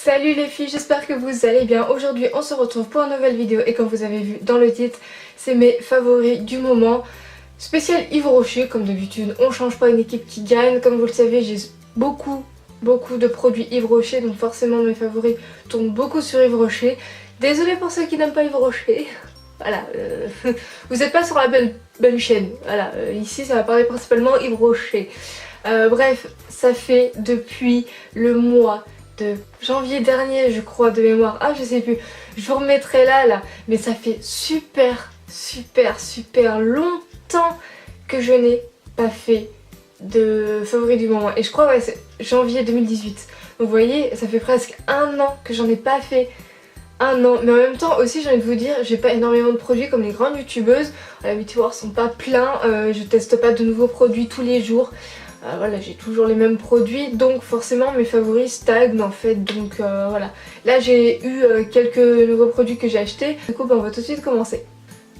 Salut les filles, j'espère que vous allez bien. Aujourd'hui on se retrouve pour une nouvelle vidéo et comme vous avez vu dans le titre, c'est mes favoris du moment. Spécial Yves Rocher, comme d'habitude, on change pas une équipe qui gagne. Comme vous le savez, j'ai beaucoup de produits Yves Rocher, donc forcément mes favoris tournent beaucoup sur Yves Rocher. Désolée pour ceux qui n'aiment pas Yves Rocher. Voilà, vous n'êtes pas sur la bonne chaîne. Voilà, ici ça va parler principalement Yves Rocher. Bref, ça fait depuis le mois de janvier dernier, je crois, de mémoire. Ah, je sais plus, je vous remettrai là, mais ça fait super longtemps que je n'ai pas fait de favoris du moment. Et je crois, ouais, c'est janvier 2018. Donc vous voyez, ça fait presque un an que j'en ai pas fait. Un an, mais en même temps aussi j'ai envie de vous dire, j'ai pas énormément de produits comme les grandes youtubeuses. Les vidéos sont pas pleins, je teste pas de nouveaux produits tous les jours. Voilà, j'ai toujours les mêmes produits, donc forcément mes favoris stagnent en fait. Donc voilà, là j'ai eu quelques nouveaux produits que j'ai achetés. Du coup on va tout de suite commencer.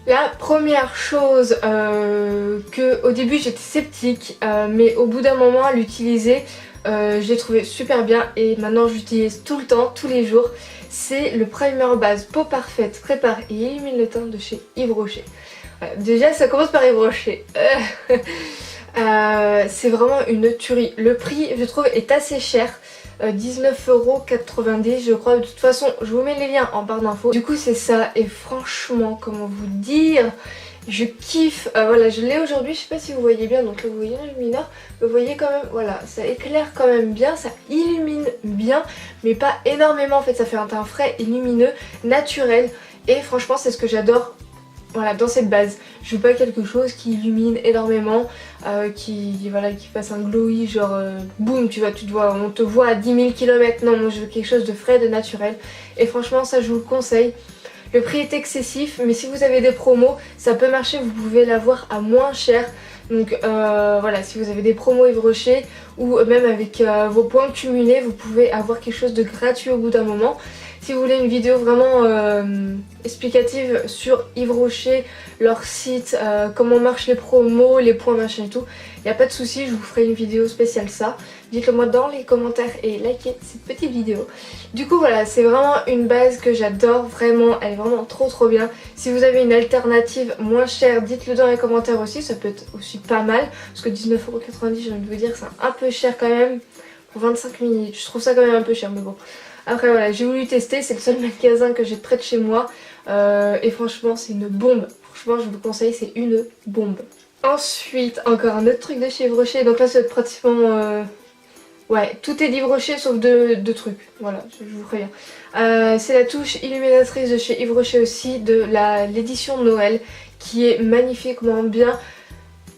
La première chose que au début j'étais sceptique, mais au bout d'un moment à l'utiliser, je l'ai trouvé super bien et maintenant j'utilise tout le temps, tous les jours. C'est le primer base peau parfaite, prépare et illumine le teint de chez Yves Rocher. Voilà, déjà ça commence par Yves Rocher. C'est vraiment une tuerie. Le prix je trouve est assez cher. 19,90 € je crois. De toute façon je vous mets les liens en barre d'infos. Du coup c'est ça et franchement comment vous dire, je kiffe. Voilà, je l'ai aujourd'hui, je sais pas si vous voyez bien, donc là vous voyez l'illumineur, vous voyez quand même, voilà, ça éclaire quand même bien, ça illumine bien, mais pas énormément en fait, ça fait un teint frais, et lumineux, naturel, et franchement c'est ce que j'adore. Voilà, dans cette base, je veux pas quelque chose qui illumine énormément, qui fasse un glowy genre boum, on te voit à 10 000 km. Non, moi je veux quelque chose de frais, de naturel. Et franchement ça je vous le conseille. Le prix est excessif, mais si vous avez des promos, ça peut marcher, vous pouvez l'avoir à moins cher. Donc voilà, si vous avez des promos Yves Rocher ou même avec vos points cumulés, vous pouvez avoir quelque chose de gratuit au bout d'un moment. Si vous voulez une vidéo vraiment explicative sur Yves Rocher, leur site, comment marchent les promos, les points machin et tout, il n'y a pas de souci, je vous ferai une vidéo spéciale ça. Dites-le moi dans les commentaires et likez cette petite vidéo. Du coup voilà, c'est vraiment une base que j'adore, vraiment, elle est vraiment trop bien. Si vous avez une alternative moins chère, dites-le dans les commentaires aussi, ça peut être aussi pas mal. Parce que 19,90 € j'ai envie de vous dire, c'est un peu cher quand même pour 25 minutes. Je trouve ça quand même un peu cher, mais bon. Après voilà, j'ai voulu tester, c'est le seul magasin que j'ai près de chez moi et franchement c'est une bombe. Franchement je vous le conseille, c'est une bombe. Ensuite, encore un autre truc de chez Yves Rocher, donc là c'est pratiquement... ouais, tout est d'Yves Rocher sauf deux trucs, voilà, je vous préviens. C'est la touche illuminatrice de chez Yves Rocher aussi, de l'édition Noël, qui est magnifiquement bien.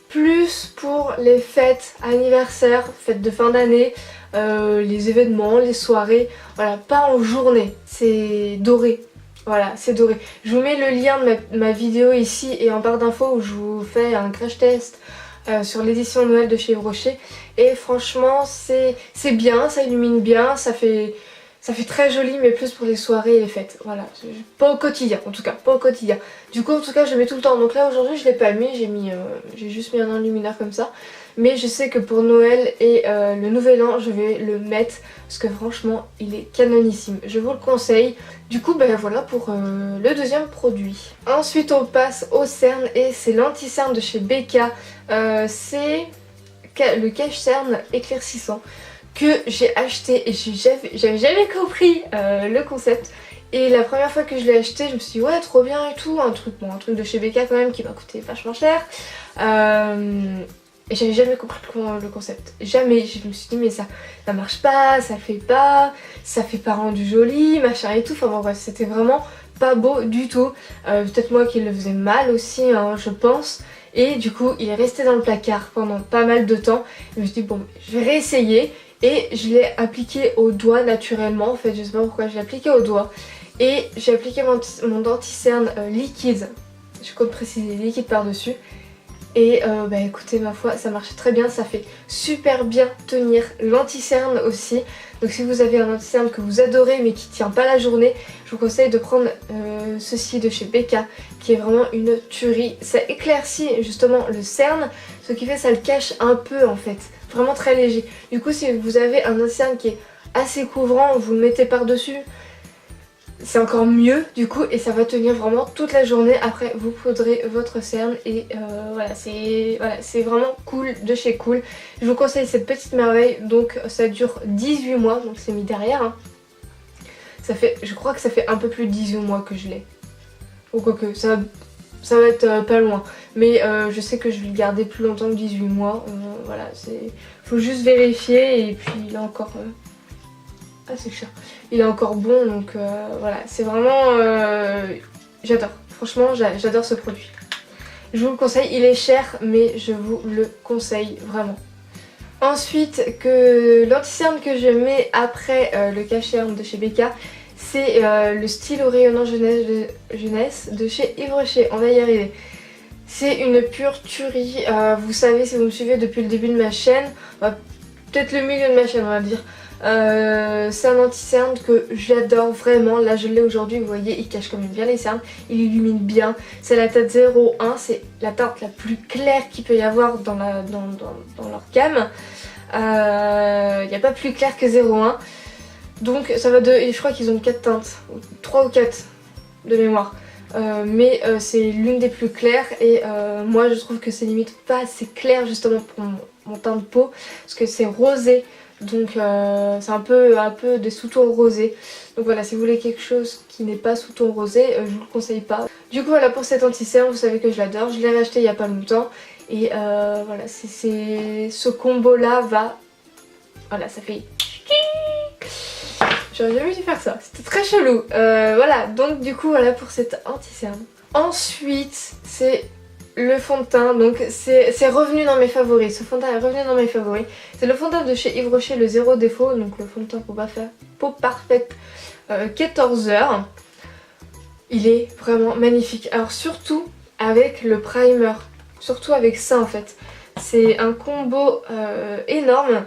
Plus pour les fêtes, anniversaires, fêtes de fin d'année, les événements, les soirées, voilà, pas en journée, c'est doré. Voilà, c'est doré. Je vous mets le lien de ma vidéo ici et en barre d'infos où je vous fais un crash test sur l'édition Noël de chez Yves Rocher. Et franchement, c'est bien, ça illumine bien, ça fait très joli, mais plus pour les soirées et les fêtes. Voilà, pas au quotidien, en tout cas, pas au quotidien. Du coup, en tout cas, je le mets tout le temps. Donc là, aujourd'hui, je l'ai pas mis, j'ai juste mis un enlumineur comme ça. Mais je sais que pour Noël et le Nouvel An, je vais le mettre parce que franchement, il est canonissime. Je vous le conseille. Du coup, ben voilà pour le deuxième produit. Ensuite, on passe au cerne et c'est l'anti-cerne de chez Becca. C'est le cache-cerne éclaircissant que j'ai acheté et j'avais jamais compris le concept. Et la première fois que je l'ai acheté, je me suis dit ouais trop bien et tout, un truc de chez Becca quand même qui m'a coûté vachement cher. Et j'avais jamais compris le concept, jamais. Je me suis dit mais ça marche pas, ça fait pas rendu joli, machin et tout. Enfin bon bref, c'était vraiment pas beau du tout. Peut-être moi qui le faisais mal aussi, hein, je pense. Et du coup il est resté dans le placard pendant pas mal de temps. Je me suis dit bon je vais réessayer. Et je l'ai appliqué au doigt naturellement, en fait je sais pas pourquoi je l'ai appliqué au doigt. Et j'ai appliqué mon anti-cerne liquide, je compte préciser liquide par dessus. Et bah écoutez ma foi ça marche très bien, ça fait super bien tenir l'anti-cerne aussi. Donc si vous avez un anti-cerne que vous adorez mais qui tient pas la journée, je vous conseille de prendre ceci de chez Becca qui est vraiment une tuerie. Ça éclaircit justement le cerne, ce qui fait ça le cache un peu en fait, vraiment très léger. Du coup si vous avez un anti-cerne qui est assez couvrant, vous le mettez par-dessus, c'est encore mieux du coup et ça va tenir vraiment toute la journée. Après vous poudrez votre cerne et voilà c'est vraiment cool de chez Cool. Je vous conseille cette petite merveille, donc ça dure 18 mois, donc c'est mis derrière hein. Ça fait, je crois que ça fait un peu plus de 18 mois que je l'ai, ou quoique ça va être pas loin, mais je sais que je vais le garder plus longtemps que 18 mois, voilà, faut juste vérifier. Et puis là encore ah c'est cher, il est encore bon, donc voilà, c'est vraiment j'adore, franchement j'adore ce produit, je vous le conseille. Il est cher mais je vous le conseille vraiment. Ensuite, que l'anti-cerne que je mets après le cache-cerne de chez Becca, c'est le stylo rayonnant jeunesse de chez Yves Rocher. On va y arriver. C'est une pure tuerie. Vous savez, si vous me suivez depuis le début de ma chaîne, peut-être le milieu de ma chaîne on va dire, c'est un anti-cerne que j'adore vraiment. Là je l'ai aujourd'hui, vous voyez, il cache quand même bien les cernes, il illumine bien. C'est la teinte 01, c'est la teinte la plus claire qu'il peut y avoir dans leur gamme. Il n'y a pas plus clair que 01. Donc ça va de... Et je crois qu'ils ont 4 teintes, 3 ou 4 de mémoire. Mais c'est l'une des plus claires et moi je trouve que c'est limite pas assez clair justement pour mon teint de peau. Parce que c'est rosé, donc c'est un peu des sous-tons rosés. Donc voilà, si vous voulez quelque chose qui n'est pas sous-ton rosé, je vous le conseille pas. Du coup voilà pour cet anti-cerne, vous savez que je l'adore. Je l'ai racheté il y a pas longtemps. Et voilà, ce combo là va... Voilà, ça fait... J'aurais jamais dû faire ça, c'était très chelou. Voilà, donc du coup voilà pour cet anti-cerne. Ensuite c'est le fond de teint, donc c'est revenu dans mes favoris. Ce fond de teint est revenu dans mes favoris. C'est le fond de teint de chez Yves Rocher, le zéro défaut, donc le fond de teint peau parfaite 14 heures. Il est vraiment magnifique. Alors surtout avec le primer, surtout avec ça en fait. C'est un combo énorme.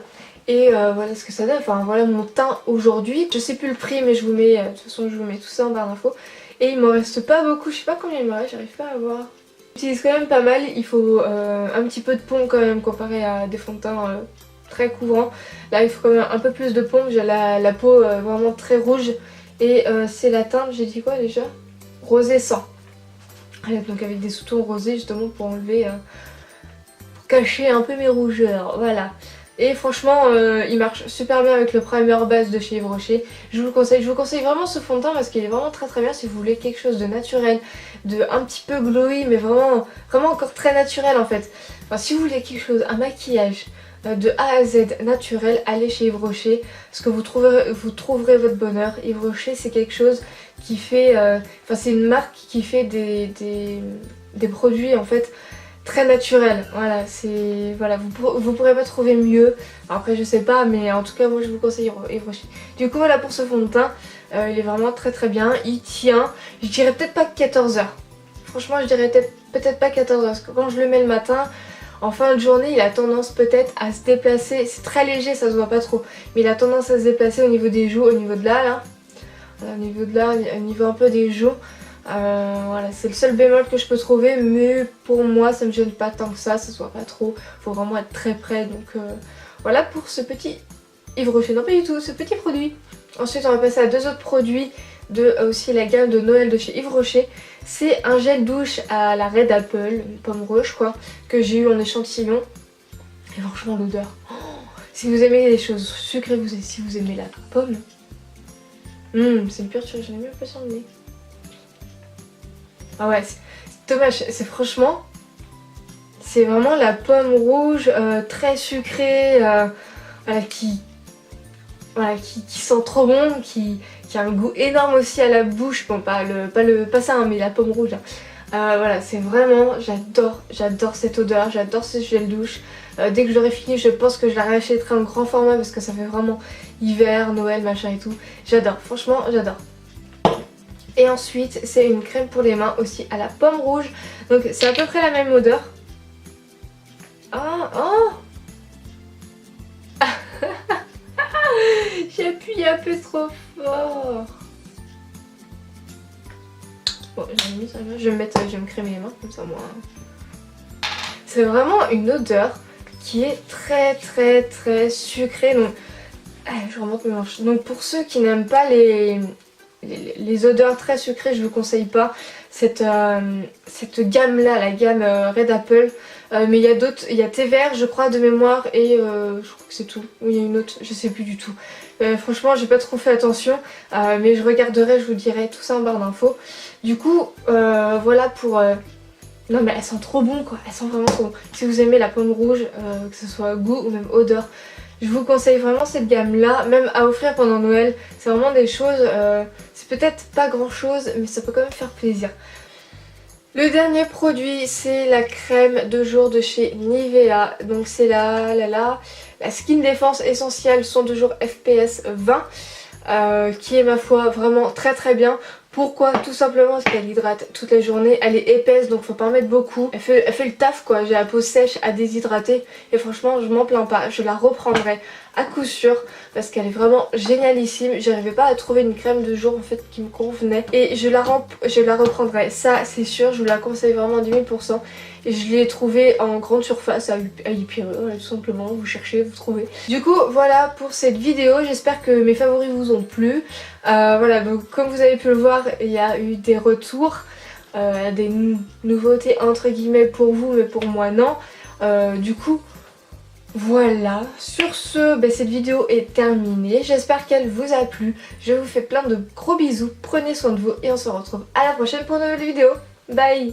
Et voilà ce que ça donne, enfin voilà mon teint aujourd'hui. Je sais plus le prix mais je vous mets, de toute façon je vous mets tout ça en barre d'infos. Et il m'en reste pas beaucoup, je sais pas combien il me reste, j'arrive pas à voir. J'utilise quand même pas mal, il faut un petit peu de pompe quand même comparé à des fonds de teint très couvrants. Là il faut quand même un peu plus de pompe, j'ai la peau vraiment très rouge. Et c'est la teinte, j'ai dit quoi déjà? Rosé 100. Donc avec des sous-tons rosés justement pour enlever, pour cacher un peu mes rougeurs, voilà. Et franchement il marche super bien avec le primer base de chez Yves Rocher. Je vous le conseille, je vous conseille vraiment ce fond de teint parce qu'il est vraiment très bien si vous voulez quelque chose de naturel, de un petit peu glowy mais vraiment encore très naturel en fait. Enfin, si vous voulez quelque chose, un maquillage de A à Z naturel, allez chez Yves Rocher parce que vous trouverez votre bonheur. Yves Rocher c'est quelque chose qui fait, enfin c'est une marque qui fait des produits en fait très naturel, voilà, c'est... Voilà, vous pourrez pas trouver mieux. Après je sais pas, mais en tout cas moi je vous conseille Yves Rocher. Du coup voilà pour ce fond de teint, il est vraiment très bien, il tient, je dirais peut-être pas 14 heures. Franchement je dirais peut-être pas 14 heures, parce que quand je le mets le matin, en fin de journée il a tendance peut-être à se déplacer, c'est très léger ça se voit pas trop, mais il a tendance à se déplacer au niveau des joues, au niveau de là, au niveau de là, au niveau un peu des joues. Voilà, c'est le seul bémol que je peux trouver, mais pour moi ça me gêne pas tant que ça se voit pas trop, faut vraiment être très près, donc voilà pour ce petit Yves Rocher, non pas du tout, ce petit produit. Ensuite on va passer à deux autres produits de aussi la gamme de Noël de chez Yves Rocher. C'est un gel douche à la Red Apple, une pomme rouge quoi, que j'ai eu en échantillon, et franchement l'odeur, oh, si vous aimez les choses sucrées, si vous aimez la pomme, c'est une pure tuerie, j'en ai même pas sur le nez. Ah ouais, c'est dommage, c'est franchement, c'est vraiment la pomme rouge très sucrée, voilà, qui sent trop bon, qui a un goût énorme aussi à la bouche, bon pas ça hein, mais la pomme rouge là. Voilà, c'est vraiment, j'adore cette odeur, j'adore ce gel douche. Dès que je l'aurai fini, je pense que je la rachèterai en grand format parce que ça fait vraiment hiver, Noël, machin et tout. J'adore, franchement j'adore. Et ensuite c'est une crème pour les mains aussi à la pomme rouge. Donc c'est à peu près la même odeur. J'ai appuyé un peu trop fort. Bon, j'ai mis ça là. Je vais me crémer les mains comme ça moi. C'est vraiment une odeur qui est très sucrée. Donc je remonte mes manches. Donc pour ceux qui n'aiment pas les odeurs très sucrées, je vous conseille pas cette gamme là, la gamme Red Apple. Mais il y a d'autres, il y a thé vert je crois de mémoire et je crois que c'est tout. Ou il y a une autre, je sais plus du tout. Franchement j'ai pas trop fait attention, mais je regarderai, je vous dirai tout ça en barre d'infos. Du coup voilà pour... Non mais elles sentent trop bon quoi, elles sentent vraiment trop bon. Si vous aimez la pomme rouge, que ce soit goût ou même odeur, je vous conseille vraiment cette gamme là, même à offrir pendant Noël. C'est vraiment des choses, c'est peut-être pas grand chose mais ça peut quand même faire plaisir. Le dernier produit c'est la crème de jour de chez Nivea. Donc c'est la Skin Defense Essential Son de jour FPS 20 qui est ma foi vraiment très très bien. Pourquoi? Tout simplement parce qu'elle hydrate toute la journée, elle est épaisse donc faut pas en mettre beaucoup. Elle fait le taf quoi, j'ai la peau sèche à déshydrater et franchement je m'en plains pas, je la reprendrai à coup sûr parce qu'elle est vraiment génialissime. J'arrivais pas à trouver une crème de jour en fait qui me convenait et je la reprendrai, ça c'est sûr, je vous la conseille vraiment à 10 000%. Et je l'ai trouvée en grande surface à Hyperion, tout simplement, vous cherchez, vous trouvez. Du coup voilà pour cette vidéo, j'espère que mes favoris vous ont plu. Voilà, donc comme vous avez pu le voir, il y a eu des retours, des nouveautés entre guillemets pour vous, mais pour moi non. Du coup voilà, sur ce, cette vidéo est terminée, j'espère qu'elle vous a plu. Je vous fais plein de gros bisous, prenez soin de vous et on se retrouve à la prochaine pour une nouvelle vidéo. Bye!